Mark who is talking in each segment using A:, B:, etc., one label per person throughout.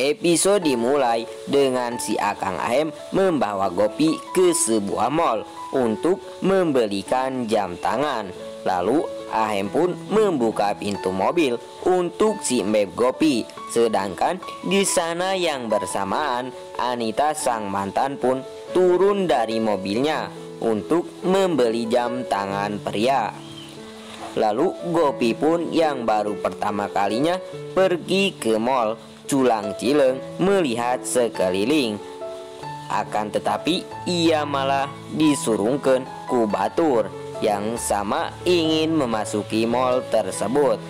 A: Episode dimulai dengan si Akang Ahem membawa Gopi ke sebuah mall untuk membelikan jam tangan. Lalu Ahem pun membuka pintu mobil untuk si Mbeb Gopi. Sedangkan di sana yang bersamaan Anita sang mantan pun turun dari mobilnya untuk membeli jam tangan pria. Lalu Gopi pun yang baru pertama kalinya pergi ke mall Culang Cileng melihat sekeliling. Akan tetapi ia malah disurungkan ku batur yang sama ingin memasuki mall tersebut.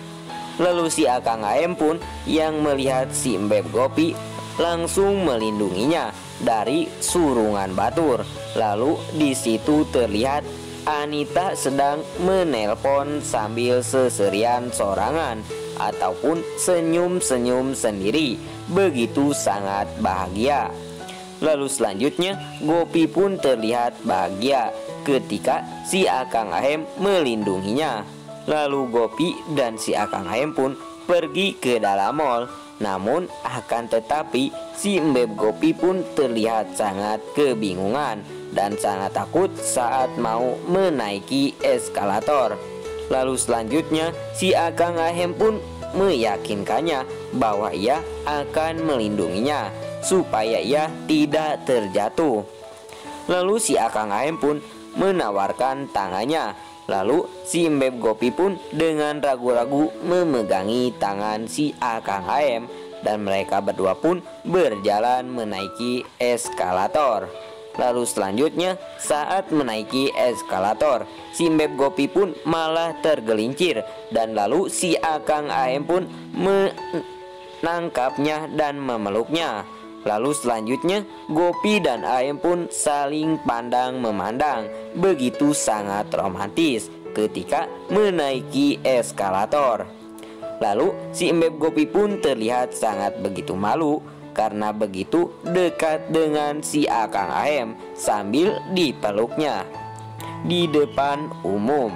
A: Lalu si Akang Ahem pun yang melihat si Mbeb Gopi langsung melindunginya dari surungan batur. Lalu di situ terlihat Anita sedang menelpon sambil seserian sorangan ataupun senyum-senyum sendiri, begitu sangat bahagia. Lalu selanjutnya Gopi pun terlihat bahagia ketika si Akang Ahem melindunginya. Lalu Gopi dan si Akang Ahem pun pergi ke dalam mall. Namun akan tetapi si Mbeb Gopi pun terlihat sangat kebingungan dan sangat takut saat mau menaiki eskalator. Lalu selanjutnya si Akang Ahem pun meyakinkannya bahwa ia akan melindunginya supaya ia tidak terjatuh. Lalu si Akang Ahem pun menawarkan tangannya. Lalu si Mbeb Gopi pun dengan ragu-ragu memegangi tangan si Akang Ahem dan mereka berdua pun berjalan menaiki eskalator. Lalu selanjutnya saat menaiki eskalator si Mbeb Gopi pun malah tergelincir dan lalu si Akang Ahem pun menangkapnya dan memeluknya. Lalu selanjutnya Gopi dan Ahem pun saling pandang memandang, begitu sangat romantis ketika menaiki eskalator. Lalu si Mbeb Gopi pun terlihat sangat begitu malu karena begitu dekat dengan si Akang Ahem sambil dipeluknya di depan umum.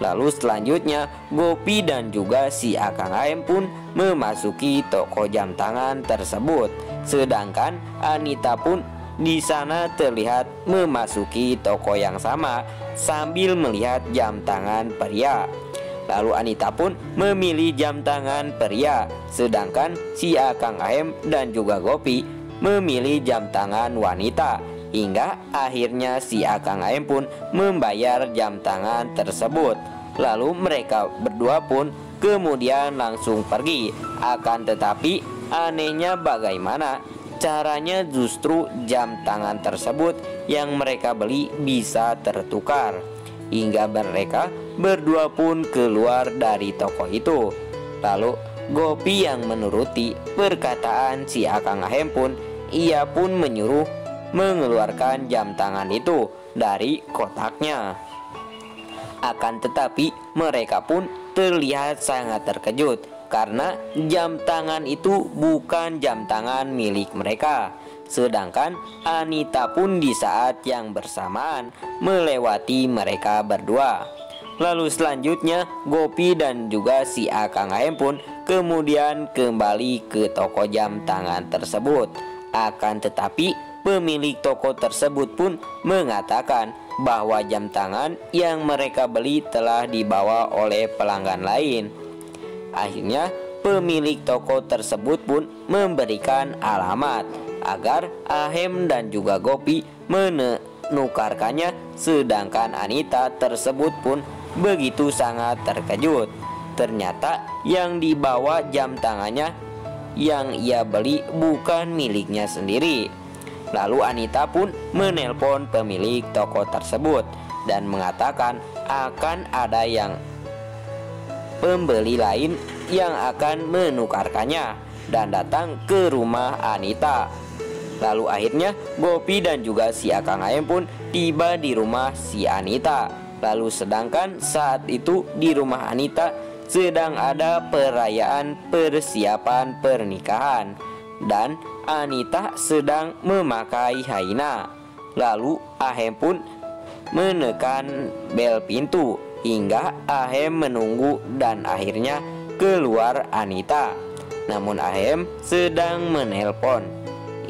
A: Lalu selanjutnya Gopi dan juga si Akang Ahem pun memasuki toko jam tangan tersebut. Sedangkan Anita pun di sana terlihat memasuki toko yang sama sambil melihat jam tangan pria. Lalu Anita pun memilih jam tangan pria, sedangkan si Akang Ahem dan juga Gopi memilih jam tangan wanita. Hingga akhirnya si Akang Ahem pun membayar jam tangan tersebut. Lalu mereka berdua pun kemudian langsung pergi. Akan tetapi anehnya bagaimana caranya justru jam tangan tersebut yang mereka beli bisa tertukar. Hingga mereka berdua pun keluar dari toko itu. Lalu Gopi yang menuruti perkataan si Akang Ahem pun ia pun menyuruh mengeluarkan jam tangan itu dari kotaknya. Akan tetapi mereka pun terlihat sangat terkejut karena jam tangan itu bukan jam tangan milik mereka. Sedangkan Anita pun di saat yang bersamaan melewati mereka berdua. Lalu selanjutnya Gopi dan juga si Akang Ahem pun kemudian kembali ke toko jam tangan tersebut. Akan tetapi pemilik toko tersebut pun mengatakan bahwa jam tangan yang mereka beli telah dibawa oleh pelanggan lain. Akhirnya pemilik toko tersebut pun memberikan alamat agar Ahem dan juga Gopi menukarkannya. Sedangkan Anita tersebut pun begitu sangat terkejut. Ternyata yang dibawa jam tangannya yang ia beli bukan miliknya sendiri. Lalu Anita pun menelpon pemilik toko tersebut dan mengatakan akan ada yang pembeli lain yang akan menukarkannya dan datang ke rumah Anita. Lalu akhirnya Gopi dan juga si Akang Ahem pun tiba di rumah si Anita. Lalu sedangkan saat itu di rumah Anita sedang ada perayaan persiapan pernikahan dan Anita sedang memakai haina. Lalu Ahem pun menekan bel pintu hingga Ahem menunggu dan akhirnya keluar Anita. namun Ahem sedang menelpon.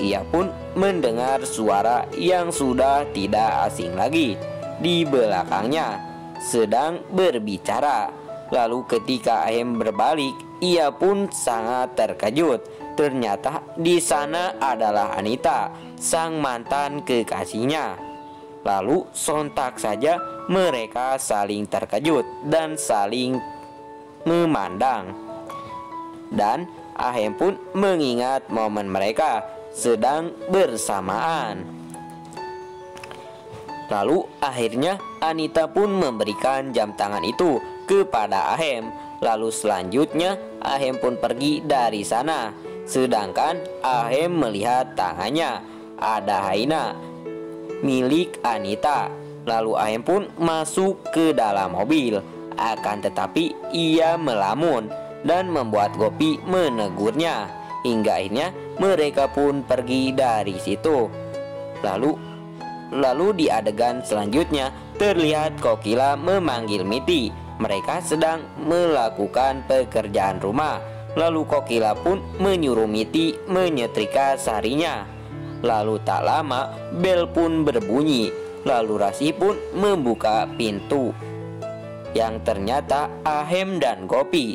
A: Ia pun mendengar suara yang sudah tidak asing lagi di belakangnya sedang berbicara. Lalu ketika Ahem berbalik, ia pun sangat terkejut. Ternyata di sana adalah Anita, sang mantan kekasihnya. Lalu sontak saja mereka saling terkejut dan saling memandang. Dan Ahem pun mengingat momen mereka sedang bersamaan. Lalu akhirnya Anita pun memberikan jam tangan itu kepada Ahem. Lalu selanjutnya Ahem pun pergi dari sana. Sedangkan Ahem melihat tangannya ada Haina milik Anita. Lalu Ahem pun masuk ke dalam mobil. Akan tetapi ia melamun dan membuat Gopi menegurnya. Hingga akhirnya mereka pun pergi dari situ. Lalu di adegan selanjutnya terlihat Kokila memanggil Miti. Mereka sedang melakukan pekerjaan rumah. Lalu Kokila pun menyuruh Miti menyetrika sarinya. Lalu tak lama bel pun berbunyi. Lalu Rasi pun membuka pintu, yang ternyata Ahem dan Gopi.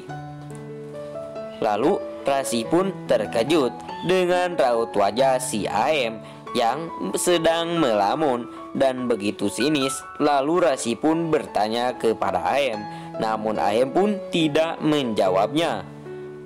A: Lalu Rasi pun terkejut dengan raut wajah si Ahem yang sedang melamun dan begitu sinis. Lalu Rasi pun bertanya kepada Ahem, namun Ahem pun tidak menjawabnya.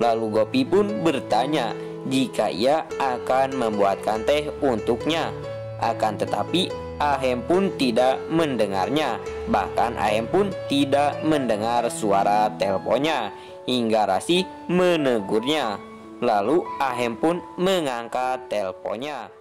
A: Lalu Gopi pun bertanya jika ia akan membuatkan teh untuknya. Akan tetapi Ahem pun tidak mendengarnya. Bahkan Ahem pun tidak mendengar suara teleponnya hingga Rasi menegurnya. Lalu Ahem pun mengangkat teleponnya.